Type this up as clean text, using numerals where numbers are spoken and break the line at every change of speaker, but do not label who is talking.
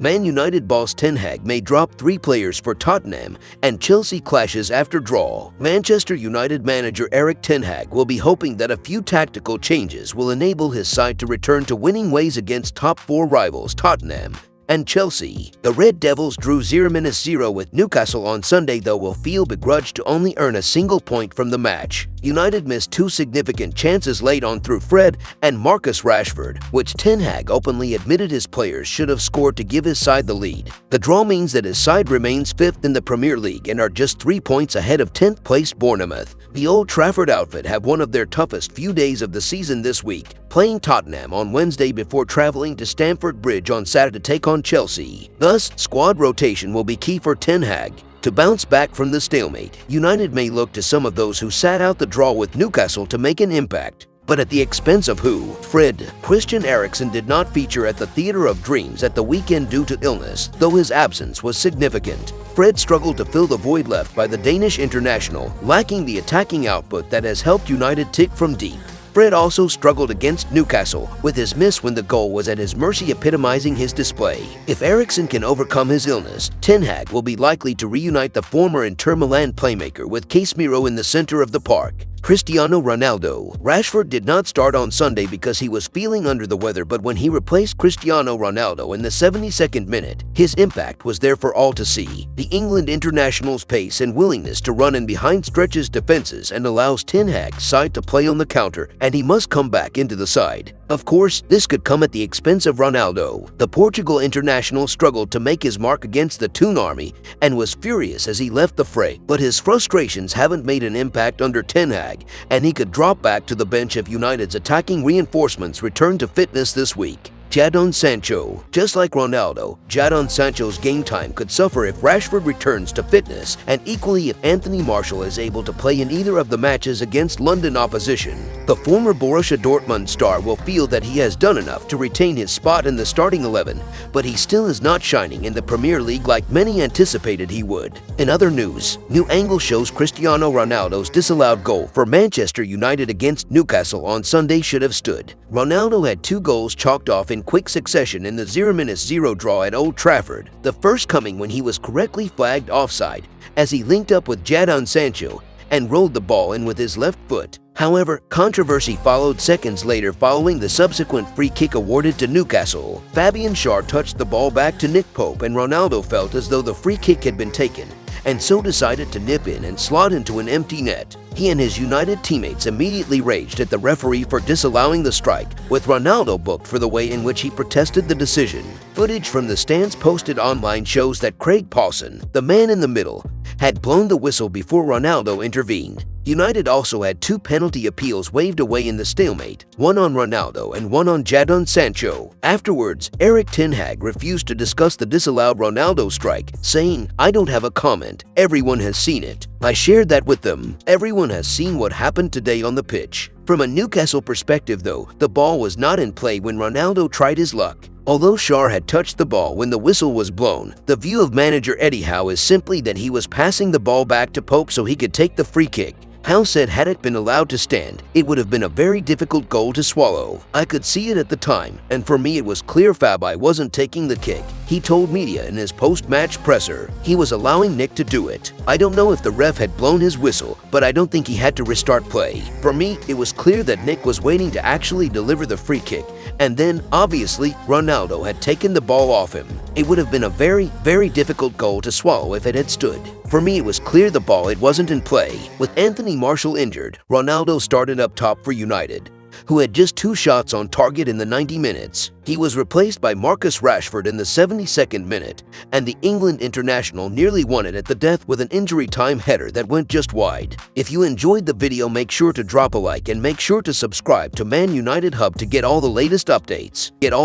Man United boss Ten Hag may drop 3 players for Tottenham and Chelsea clashes after draw. Manchester United manager Erik Ten Hag will be hoping that a few tactical changes will enable his side to return to winning ways against top 4 rivals Tottenham and Chelsea. The Red Devils drew 0-0 with Newcastle on Sunday, though will feel begrudged to only earn a single point from the match. United missed 2 significant chances late on through Fred and Marcus Rashford, which Ten Hag openly admitted his players should have scored to give his side the lead. The draw means that his side remains 5th in the Premier League and are just 3 points ahead of 10th placed Bournemouth. The Old Trafford outfit have one of their toughest few days of the season this week, playing Tottenham on Wednesday before traveling to Stamford Bridge on Saturday to take on Chelsea. Thus, squad rotation will be key for Ten Hag. To bounce back from the stalemate, United may look to some of those who sat out the draw with Newcastle to make an impact. But at the expense of who? Fred. Christian Eriksen did not feature at the Theatre of Dreams at the weekend due to illness, though his absence was significant. Fred struggled to fill the void left by the Danish international, lacking the attacking output that has helped United tick from deep. Fred also struggled against Newcastle, with his miss when the goal was at his mercy epitomizing his display. If Eriksen can overcome his illness, Ten Hag will be likely to reunite the former Inter Milan playmaker with Casemiro in the center of the park. Cristiano Ronaldo. Rashford did not start on Sunday because he was feeling under the weather, but when he replaced Cristiano Ronaldo in the 72nd minute, his impact was there for all to see. The England international's pace and willingness to run in behind stretches defenses and allows Ten Hag's side to play on the counter, and he must come back into the side. Of course, this could come at the expense of Ronaldo. The Portugal international struggled to make his mark against the Toon Army and was furious as he left the fray, but his frustrations haven't made an impact under Ten Hag, and he could drop back to the bench if United's attacking reinforcements return to fitness this week. Jadon Sancho. Just like Ronaldo, Jadon Sancho's game time could suffer if Rashford returns to fitness, and equally if Anthony Martial is able to play in either of the matches against London opposition. The former Borussia Dortmund star will feel that he has done enough to retain his spot in the starting 11, but he still is not shining in the Premier League like many anticipated he would. In other news, new angle shows Cristiano Ronaldo's disallowed goal for Manchester United against Newcastle on Sunday should have stood. Ronaldo had 2 goals chalked off in quick succession in the 0-0 draw at Old Trafford, the first coming when he was correctly flagged offside as he linked up with Jadon Sancho and rolled the ball in with his left foot. However, controversy followed seconds later following the subsequent free kick awarded to Newcastle. Fabian Schär touched the ball back to Nick Pope, and Ronaldo felt as though the free kick had been taken, and so decided to nip in and slot into an empty net. He and his United teammates immediately raged at the referee for disallowing the strike, with Ronaldo booked for the way in which he protested the decision. Footage from the stands posted online shows that Craig Pawson, the man in the middle, had blown the whistle before Ronaldo intervened. United also had 2 penalty appeals waved away in the stalemate, one on Ronaldo and one on Jadon Sancho. Afterwards, Erik Ten Hag refused to discuss the disallowed Ronaldo strike, saying, "I don't have a comment. Everyone has seen it. I shared that with them. Everyone has seen what happened today on the pitch." From a Newcastle perspective, though, the ball was not in play when Ronaldo tried his luck. Although Schär had touched the ball when the whistle was blown, the view of manager Eddie Howe is simply that he was passing the ball back to Pope so he could take the free kick. Howe said had it been allowed to stand, it would have been a very difficult goal to swallow. "I could see it at the time, and for me it was clear Fabi wasn't taking the kick," he told media in his post-match presser. He was allowing Nick to do it. "I don't know if the ref had blown his whistle, but I don't think he had to restart play. For me, it was clear that Nick was waiting to actually deliver the free kick, and then, obviously, Ronaldo had taken the ball off him. It would have been a very, very difficult goal to swallow if it had stood. For me, it was clear the ball, it wasn't in play." With Anthony Martial injured, Ronaldo started up top for United, who had just 2 shots on target in the 90 minutes. He was replaced by Marcus Rashford in the 72nd minute, and the England international nearly won it at the death with an injury time header that went just wide. If you enjoyed the video, make sure to drop a like and make sure to subscribe to Man United Hub to get all the latest updates.